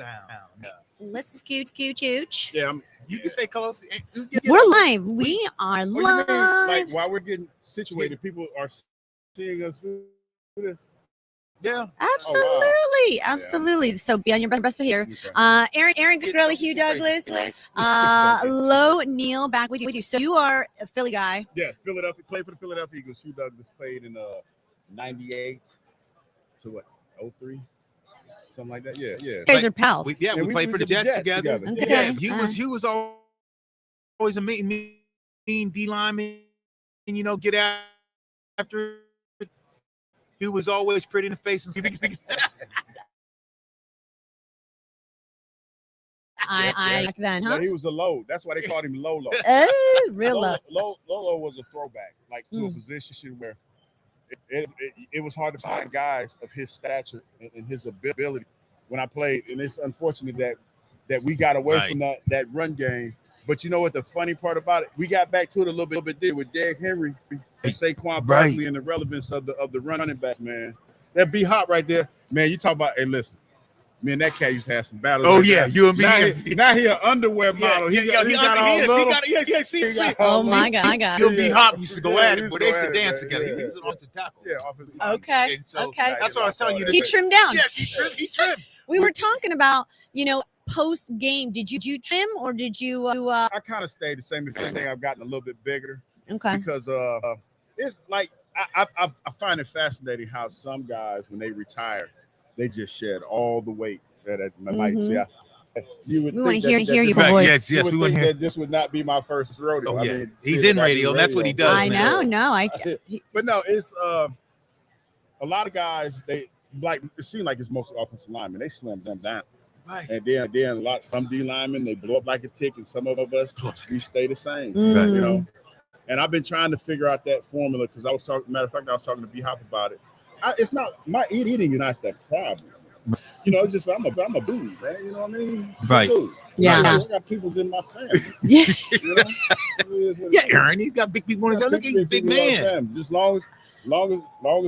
sound. Yeah. Let's scoot. Yeah, You can stay close. We're live. We are what do you live. mean? Like while we're getting situated, people are seeing us do this. Yeah. Absolutely. So be on your best behavior. Okay. Erin, Coscarelli, Hugh Douglas, Neal, back with you. So you are a Philly guy. Yes, Philadelphia played for the Philadelphia Eagles. Hugh Douglas played in '98 to what? 03? Something like that. Yeah. You guys are pals. We played for the Jets together. Okay. Yeah, he was always a mean D lineman, and get after it. He was always pretty in the face and I back then, huh? No, he was a low. That's why they called him Lolo. Real low. Lolo was a throwback, like to a position where it was hard to find guys of his stature and his ability when I played. And it's unfortunate that we got away from that run game. But you know what the funny part about it? We got back to it a little bit there with Derrick Henry and Saquon Barkley and the relevance of the running back, man. That be hot right there. Man, you talk about, hey, listen. Me and that cat used to have some battles. Oh, yeah, you and me. Now he an underwear model. He got all little. See. Oh, my God. He'll be hot. We used to go at it, but they used to dance together. He was an offensive tackle. Yeah, offensive. Okay. Okay. That's what I was telling you. He trimmed down. Yes, he trimmed. We were talking about, post game. Did you trim or did you? I kind of stayed the same. If anything, I've gotten a little bit bigger. Okay. Because it's like I find it fascinating how some guys when they retire, they just shed all the weight that I might say. You would. We want to hear you, Right, boys. yes, we would think that this would not be my first rodeo. Oh, I yeah. mean, He's in radio, and that's what he does. I know. No, But no, it's a lot of guys. They like it seems like it's mostly offensive linemen. They slim them down. Right. And then some D linemen they blow up like a tick, and some of us we stay the same. Mm. And I've been trying to figure out that formula because I was talking. Matter of fact, I was talking to B Hop about it. It's not my eating is not the problem. It's just I'm a dude, man. You know what I mean? Right. Yeah. I got people's in my family. Yeah. Yeah, Erin, he's got big people in his. Look, he's a big man. Just long as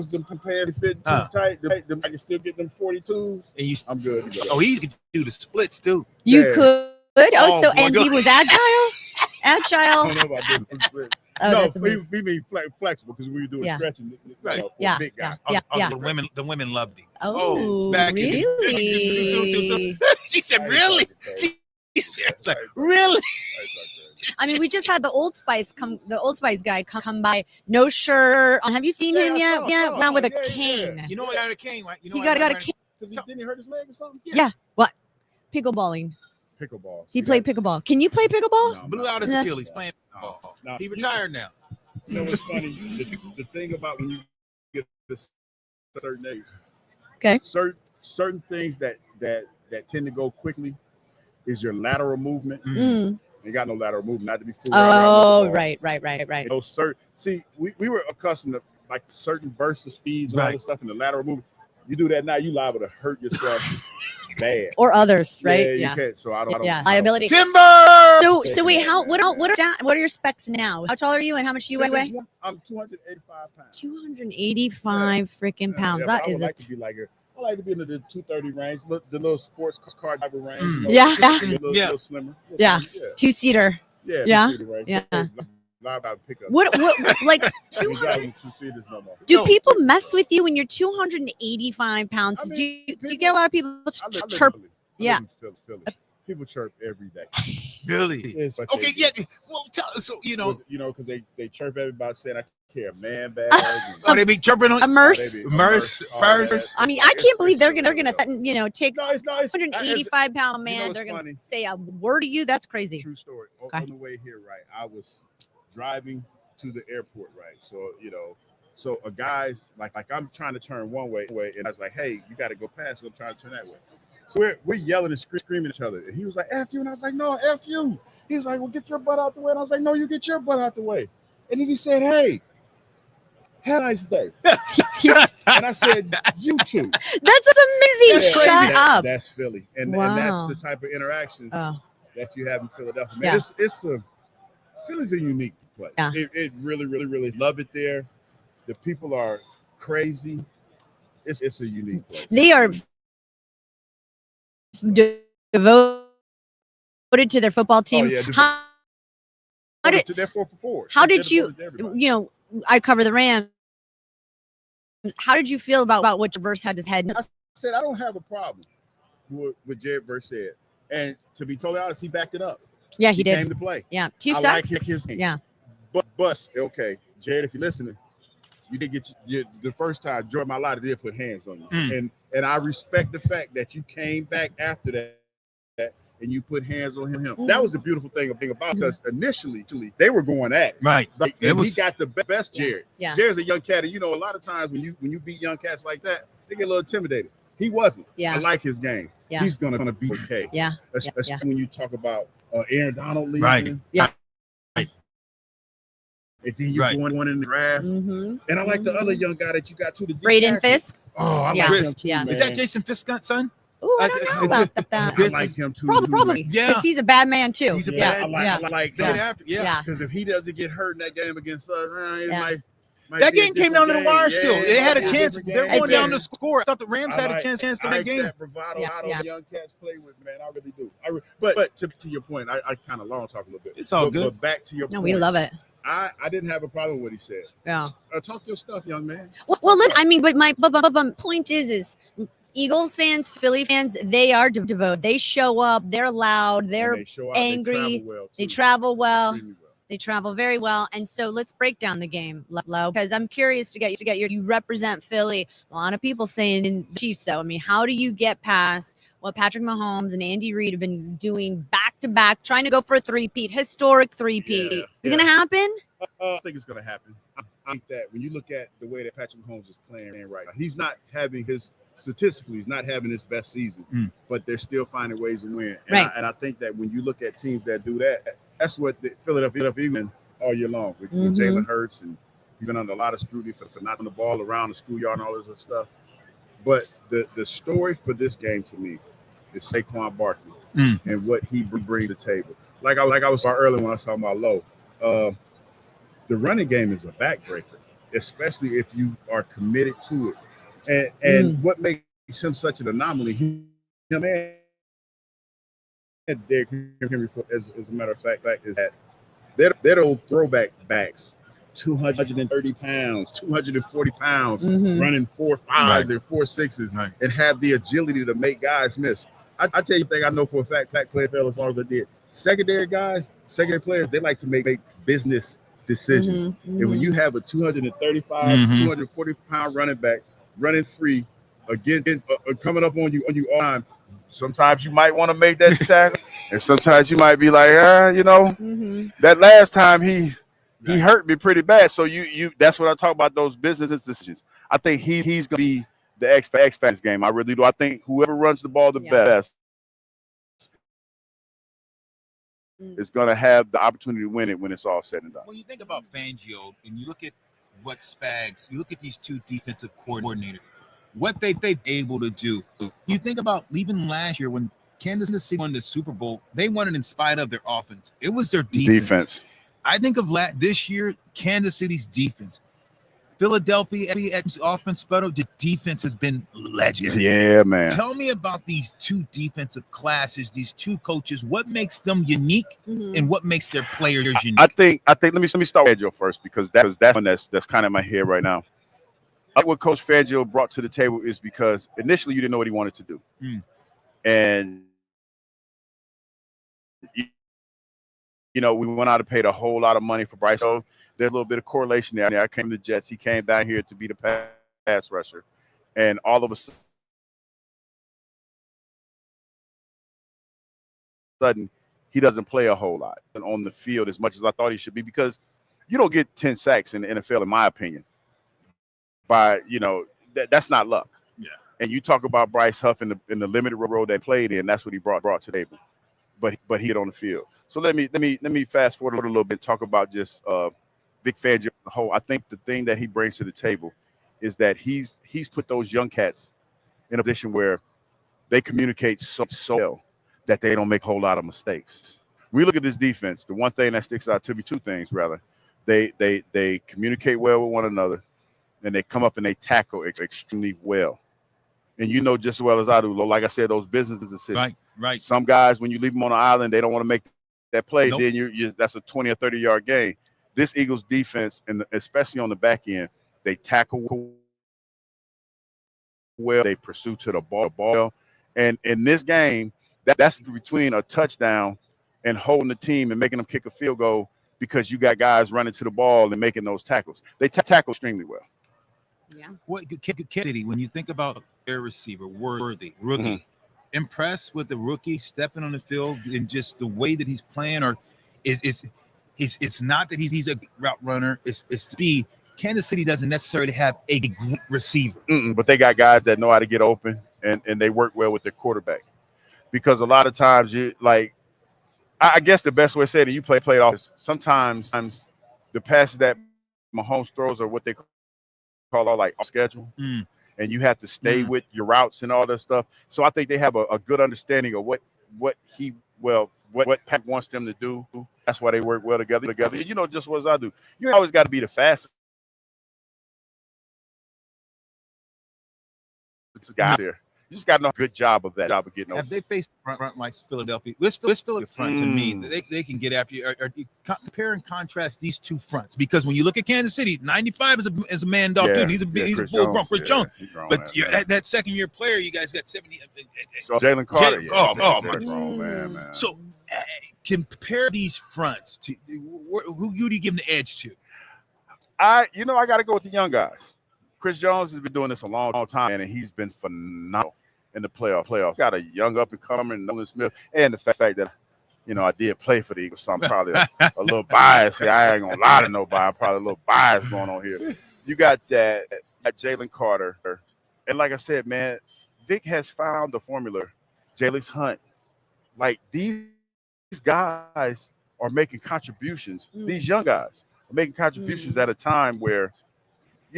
the pants fit too tight, I can still get them 42s. And I'm good to go. Oh, he could do the splits too. You could. And he was agile. I don't know about doing the split. Oh, no, that's amazing. we mean flexible because we were doing stretching. Right. For a big guy. The women loved him. Oh, back really? She said, really? She said, like, really? I mean, we just had the Old Spice guy come by, no shirt on. Have you seen him yet? Around with a cane. You know I got a cane, right? He got a cane. Didn't he hurt his leg or something? Yeah. What? Pickleballing. Pickleball. He played pickleball. Can you play pickleball? No, blew out his Achilles playing pickleball. No. He retired now. You know what's funny? The thing about when you get this certain age, okay, certain things that tend to go quickly is your lateral movement. Mm. You got no lateral movement, not to be fooled. Oh, right. We were accustomed to like certain bursts of speeds and all this stuff in the lateral movement. You do that now, you liable to hurt yourself bad. Or others, right? Yeah, you can't. So I don't. Liability. Timber. So wait, what are your specs now? How tall are you and how much do you weigh? I'm 285 pounds. 285 freaking pounds. That is it. I like to be in the 230 range, the little sports car type of range. Little slimmer. Two-seater. Yeah. What like 200? Do people mess with you when you're 285 pounds? I mean, do you get a lot of people chirp? Yeah. People chirp every day. Really? Okay, yeah. Well, so because they chirp everybody saying I carry a man bag. They be chirping on a Merce. I mean, I can't believe they're gonna take 185 pound man. They're gonna say a word to you. That's crazy. True story. On the way here, right? I was driving to the airport, right? So a guy's like I'm trying to turn one way, and I was like, hey, you got to go past. So I'm trying to turn that way. So we're yelling and screaming at each other. And he was like, F you. And I was like, no, F you. He was like, well, get your butt out the way. And I was like, no, you get your butt out the way. And then he said, hey, have a nice day. And I said, you too. That's amazing. Shut up. That's Philly. And that's the type of interactions that you have in Philadelphia. Man, Philly's a unique place. Yeah. It really, really, really love it there. The people are crazy. It's a unique place. They are devoted to their football team. Oh, yeah, How did they're 4 for 4. how They're did you devoted to everybody. I cover the Rams. How did you feel about what Verse had to head? I said I don't have a problem with what Jared Verse said, and to be totally honest, he backed it up. Yeah, he did. Came to play. Yeah, 2 I sacks. like his game. Yeah, But okay, Jared, if you're listening, you did get the first time Jordan Mailata did put hands on you, and I respect the fact that you came back after that and you put hands on him. That was the beautiful thing about because initially they were going at it. Right. Like, he got the best Jared. Yeah. Jared's a young cat, and a lot of times when you beat young cats like that, they get a little intimidated. He wasn't. Yeah. I like his game. Yeah. He's gonna be okay. Yeah. Especially when you talk about Aaron Donald leaving. Right. Yeah. And then you're going in the draft. Mm-hmm. And I like the other young guy that you got too. Braden Fisk. Oh, I Yeah. like him too, Yeah. man. Is that Jason Fisk's son? Oh, I don't know about that. I like him too. Probably. Yeah. Because he's a bad man too. He's a yeah. bad- I like that. Yeah. Because if he doesn't get hurt in that game against us, it might That be a game came down to the different wire game. still. Yeah, They had a it's chance. different They're game. going down to score. I thought the Rams had a chance to I that like game. that bravado Yeah, out yeah. of young cats play with, man. I really do. But to your point, I kind of long talk a little bit. It's all good. But back to your No, point. we love it. I didn't have a problem with what he said. Yeah. Talk your stuff, young man. Well, look, I mean, but my point is Eagles fans, Philly fans, they are devoted. They show up. They're loud. They're They show out, angry. They travel well. Extremely well. They travel very well. And so let's break down the game, Lo, because I'm curious to get you represent Philly. A lot of people saying in Chiefs, though. I mean, how do you get past what Patrick Mahomes and Andy Reid have been doing back to back, trying to go for a three-peat, historic three-peat? Is it going to happen? I think it's going to happen. I think that when you look at the way that Patrick Mahomes is playing right now, he's not having statistically, he's not having his best season, but they're still finding ways to win. And I think that when you look at teams that do that, that's what the Philadelphia Eagles all year long with Jalen Hurts, and he's been under a lot of scrutiny for not on the ball around the schoolyard and all this other stuff. But the story for this game to me is Saquon Barkley and what he brings to the table. Like I was talking earlier when I was talking about Low, the running game is a backbreaker, especially if you are committed to it. And what makes him such an anomaly, him and Derrick Henry, as a matter of fact, is that they're old throwback backs, 230 pounds, 240 pounds, running 4.5s and 4.6s, and have the agility to make guys miss. I tell you, I know for a fact, play NFL as long as I did. Secondary players, they like to make business decisions. And when you have a 235, 240 pound running back running free, again, coming up on you all time, sometimes you might want to make that tackle, and sometimes you might be like, that last time he hurt me pretty bad. So you that's what I talk about, those business decisions. I think he's gonna be the X factor game. I really do. I think whoever runs the ball the best is gonna have the opportunity to win it when it's all said and done. When you think about Fangio and you look at what Spags, you look at these two defensive coordinators, what they've been able to do. You think about even last year when Kansas City won the Super Bowl, they won it in spite of their offense. It was their defense. I think of this year, Kansas City's defense. Philadelphia's offense, but the defense has been legendary. Yeah, man. Tell me about these two defensive classes, these two coaches. What makes them unique, and what makes their players unique? I think. Let me start with Fangio first, because that's one that's kind of in my head right now. I think what Coach Fangio brought to the table is because initially you didn't know what he wanted to do, and we went out and paid a whole lot of money for Bryce. So there's a little bit of correlation there. I came to the Jets. He came down here to be the pass rusher, and all of a sudden he doesn't play a whole lot on the field as much as I thought he should be, because you don't get 10 sacks in the NFL, in my opinion. That's not luck. Yeah. And you talk about Bryce Huff in the limited role they played in, that's what he brought to the table. But he hit on the field. So let me fast forward a little bit, talk about just Vic Fangio as a whole. I think the thing that he brings to the table is that he's put those young cats in a position where they communicate so well that they don't make a whole lot of mistakes. We look at this defense, the one thing that sticks out to me, two things rather. They communicate well with one another, and they come up and they tackle extremely well. And you know just as well as I do, like I said, those businesses and cities. Right. Some guys, when you leave them on the island, they don't want to make that play. Nope. Then you that's a 20 or 30-yard gain. This Eagles defense, and especially on the back end, they tackle well, they pursue to the ball. And in this game, that's between a touchdown and holding the team and making them kick a field goal because you got guys running to the ball and making those tackles. They tackle extremely well. Yeah. What Kennedy, when you think about their receiver, Worthy, rookie, impressed with the rookie stepping on the field and just the way that he's playing, or it's not that he's a route runner, it's speed. Kansas City doesn't necessarily have a great receiver. But they got guys that know how to get open and they work well with their quarterback. Because a lot of times I guess the best way to say it, you play it off. Sometimes the passes that Mahomes throws are what they call like off schedule, and you have to stay with your routes and all that stuff. So I think they have a good understanding of what Pat wants them to do. That's why they work well together. You know, just as I do. You always got to be the fastest guy there. You just got to know a good job of getting over. Have they faced front like Philadelphia? This Philadelphia front to me, they can get after you. Or compare and contrast these two fronts, because when you look at Kansas City, 95 is a man dog too. And he's a full grown Chris Jones. But that second year player, you guys got 70. So Jalen Carter. Man. So compare these fronts to who do you give them the edge to? I got to go with the young guys. Chris Jones has been doing this a long time, and he's been phenomenal in the playoff. Got a young up-and-comer, Nolan Smith, and the fact that, I did play for the Eagles, so I'm probably a little biased. I ain't going to lie to nobody. I'm probably a little biased going on here. You got that Jalen Carter. And like I said, man, Vic has found the formula. Jalen Hunt. Like, these guys are making contributions. These young guys are making contributions at a time where,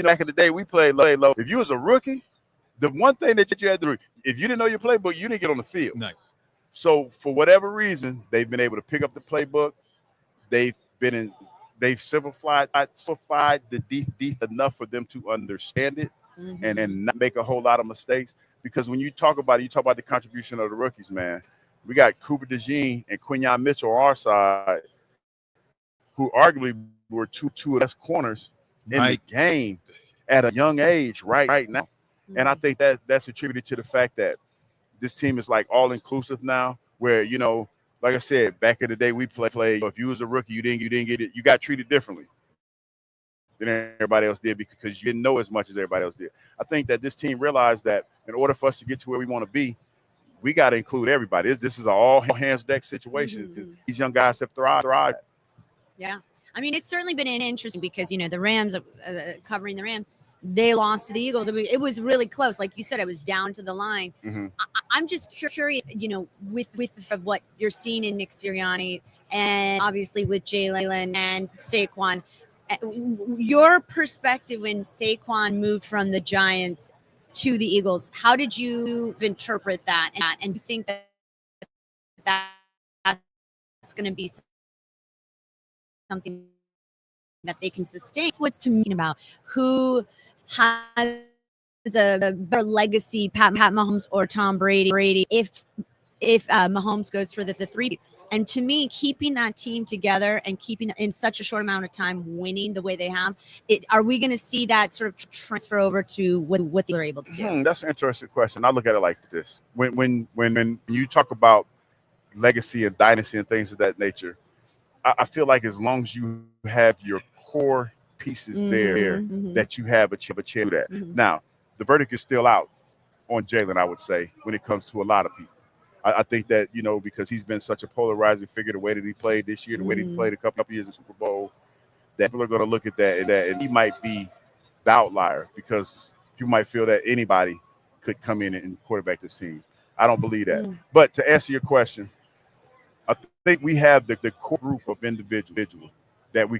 back in the day, we played low. If you was a rookie, the one thing that you had to do, if you didn't know your playbook, you didn't get on the field. No. So for whatever reason, they've been able to pick up the playbook. They've simplified the deep enough for them to understand it and not make a whole lot of mistakes. Because when you talk about the contribution of the rookies, man. We got Cooper DeJean and Quinyon Mitchell on our side, who arguably were two of the best corners in the game at a young age right now. And I think that's attributed to the fact that this team is like all inclusive now, where, like I said, back in the day we played, if you was a rookie, you didn't get it, you got treated differently than everybody else did because you didn't know as much as everybody else did. I think that this team realized that in order for us to get to where we want to be, we got to include everybody. This is an all hands deck situation. These young guys have thrived. Yeah. I mean, it's certainly been interesting because, the Rams, covering the Rams, they lost to the Eagles. I mean, it was really close. Like you said, it was down to the line. I'm just curious, with what you're seeing in Nick Sirianni and obviously with Jalen and Saquon, your perspective when Saquon moved from the Giants to the Eagles, how did you interpret that? And you think that's going to be something that they can sustain? What's to mean about who has a better legacy, Pat Mahomes or Tom Brady, if Mahomes goes for the 3? And to me, keeping that team together and keeping in such a short amount of time winning the way they have, are we going to see that sort of transfer over to what they're able to do? That's an interesting question. I look at it like this: when you talk about legacy and dynasty and things of that nature, I feel like as long as you have your core pieces there, that you have a chance to do that. Now, the verdict is still out on Jalen, I would say, when it comes to a lot of people. I think that, because he's been such a polarizing figure, the way that he played this year, the way that he played a couple of years in Super Bowl, that people are going to look at that and he might be the outlier because you might feel that anybody could come in and quarterback this team. I don't believe that. But to answer your question, I think we have the core group of individuals that we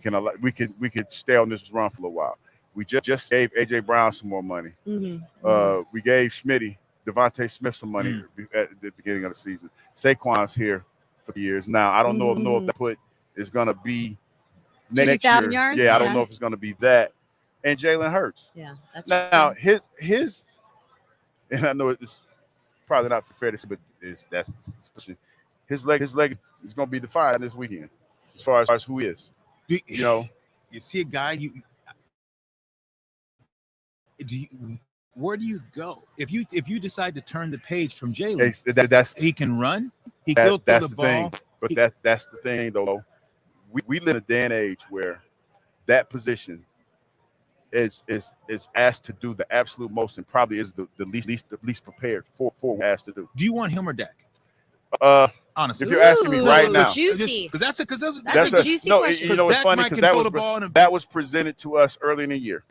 could stay on this run for a while. We just gave A.J. Brown some more money. We gave Devontae Smith some money at the beginning of the season. Saquon's here for years now. I don't know if that put is going to be next year. Yards? Yeah, I don't know if it's going to be that. And Jalen Hurts. Yeah, that's now true. and I know it's probably not fair to say, but that's his leg is going to be defined this weekend as far as who he is. You know, you see a guy where do you go if you decide to turn the page from Jalen? He can run. He can throw the ball. Thing. But that's the thing, though. We live in a day and age where that position is asked to do the absolute most, and probably is the least prepared for asked to do. Do you want him or Dak? Honestly, if you're asking me right now, juicy. Because that's a juicy question. You know, it's funny because that was presented to us early in the year,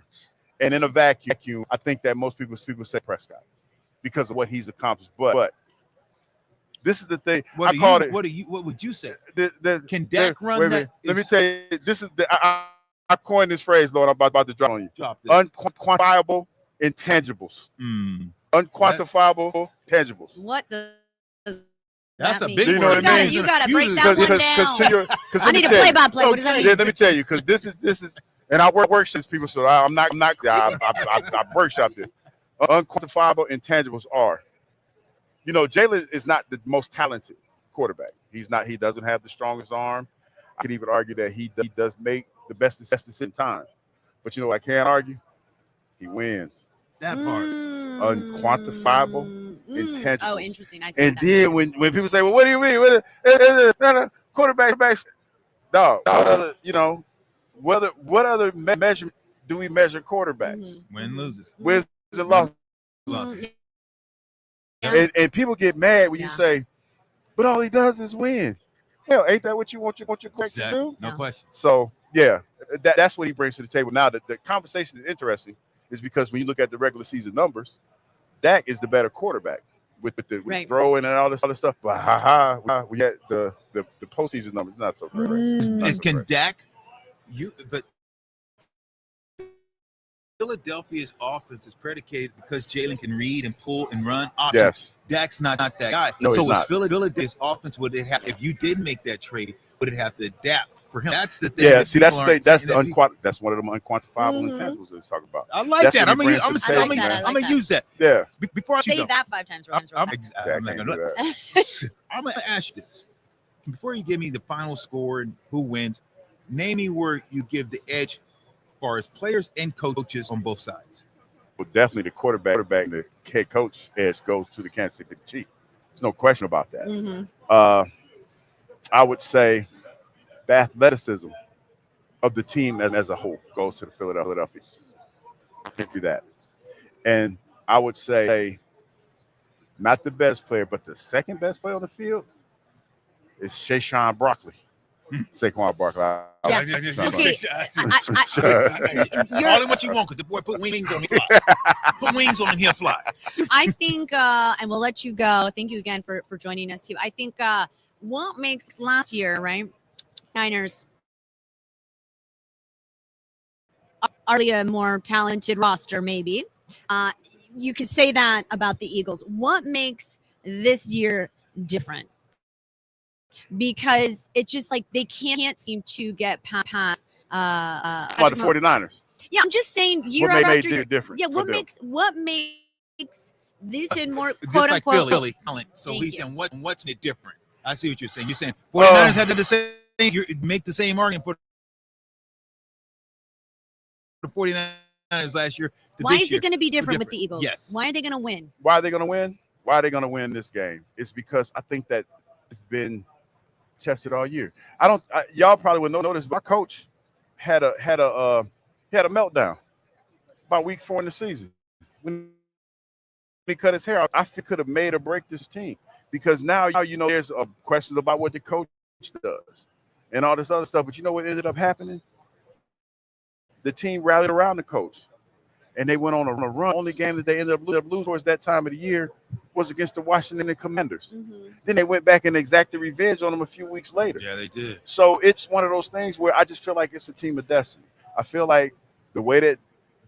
and in a vacuum, I think that most people say Prescott because of what he's accomplished. But this is the thing. What would you say? Can Dak run that? Let me tell you. This is I coined this phrase, Lord. I'm about to drop on you. Unquantifiable intangibles. Unquantifiable intangibles. What does that's that a mean? big word. You gotta break that one down. I need a play-by-play. What does that mean? Let me tell you, because this is, and I workshop people, so I workshop this. Unquantifiable intangibles are, Jalen is not the most talented quarterback. He's not. He doesn't have the strongest arm. I could even argue that he does make the best decisions in time. But I can't argue. He wins. That part. Unquantifiable intangibles. Oh, interesting. I see. And then when people say, "Well, what do you mean? Quarterbacks, dog? What other measurement do we measure quarterbacks? Win, loses. Wins and losses. And people get mad when you say, "But all he does is win." Hell, ain't that what you want your quarterback to do? No question. So that's what he brings to the table. Now the conversation is interesting, is because when you look at the regular season numbers, Dak is the better quarterback with throwing and all this other stuff. But we had the postseason numbers not so great. And can Dak? But Philadelphia's offense is predicated because Jalen can read and pull and run. Yes. Dak's not that guy. No, so is Philadelphia's offense, would it have, if you did make that trade, would it have to adapt for him? That's the thing. Yeah, see, that's one of them unquantifiable intangibles that we talk about. I like that. I'm gonna use that. Yeah. Before I say that 5 times, Lorenzo. I'm gonna ask you this. Before you give me the final score and who wins, name me where you give the edge as far as players and coaches on both sides. Well, definitely the quarterback and the head coach edge goes to the Kansas City Chiefs. There's no question about that. I would say the athleticism of the team as a whole goes to the Philadelphians. I'll give you that. And I would say not the best player, but the second best player on the field is Saquon Barkley. Saquon Barkley. Call him what you want, because the boy put wings on him. Fly. Put wings on him, he'll fly. I think, and we'll let you go. Thank you again for joining us too. I think what makes last year, right? Niners are a more talented roster, maybe. You could say that about the Eagles. What makes this year different? Because it's just like they can't seem to get past about the 49ers. Yeah, I'm just saying year what after year. Different. Yeah, what makes this and more like quote unquote Philly. So he's saying what's it different? I see what you're saying. You're saying 49ers had the same. You make the same argument for the 49ers last year. Why is it going to be different with the Eagles? Yes. Why are they going to win? Why are they going to win? Why are they going to win this game? It's because I think that it's been tested all year. Y'all probably would notice, but our coach had a meltdown about week 4 in the season when he cut his hair off. I think could have made or break this team, because now there's a question about what the coach does and all this other stuff. But you know what ended up happening? The team rallied around the coach, and they went on a run. Only game that they ended up losing towards that time of the year was against the Washington Commanders. Then they went back and exacted revenge on them a few weeks later. Yeah, they did. So it's one of those things where I just feel like it's a team of destiny. I feel like the way that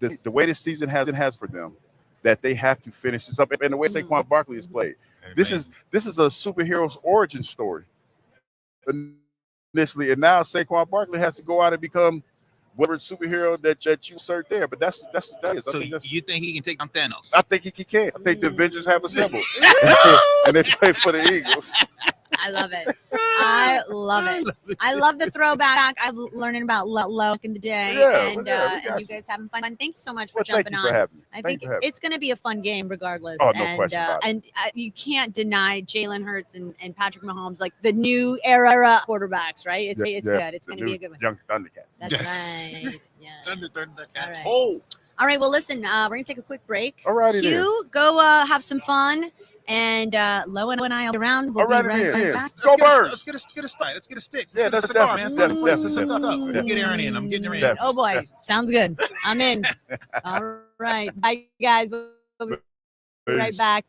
the way this season has for them, that they have to finish this up. And the way Saquon Barkley has played, this is a superhero's origin story initially, and now Saquon Barkley has to go out and become whatever superhero that you insert there. But that's what that is. So you think he can take on Thanos? I think he can. I think the Avengers have assembled, and they play for the Eagles. I love it. I love it. I love the throwback. I'm learning about Low in the day, and you guys having fun. Thank you so much for jumping thank on. you for having me. I think it's going to be a fun game regardless. Oh, no question about it. And you can't deny Jalen Hurts and Patrick Mahomes, like the new era quarterbacks, right? It's good. It's going to be a good one. Young Thundercats. That's right. Yeah. Thundercats. Right. Oh. All right. Well, listen, we're going to take a quick break. All righty then. Hugh, go have some fun. And Lo and I will be around. We'll be right back. Go Birds. Let's get a stick. Let's get a stick. Yeah, Let's that's get a cigar, man. definitely. Let's get Erin in. I'm getting her in. Definitely. Oh boy, sounds good. I'm in. All right, bye guys. We'll be right back.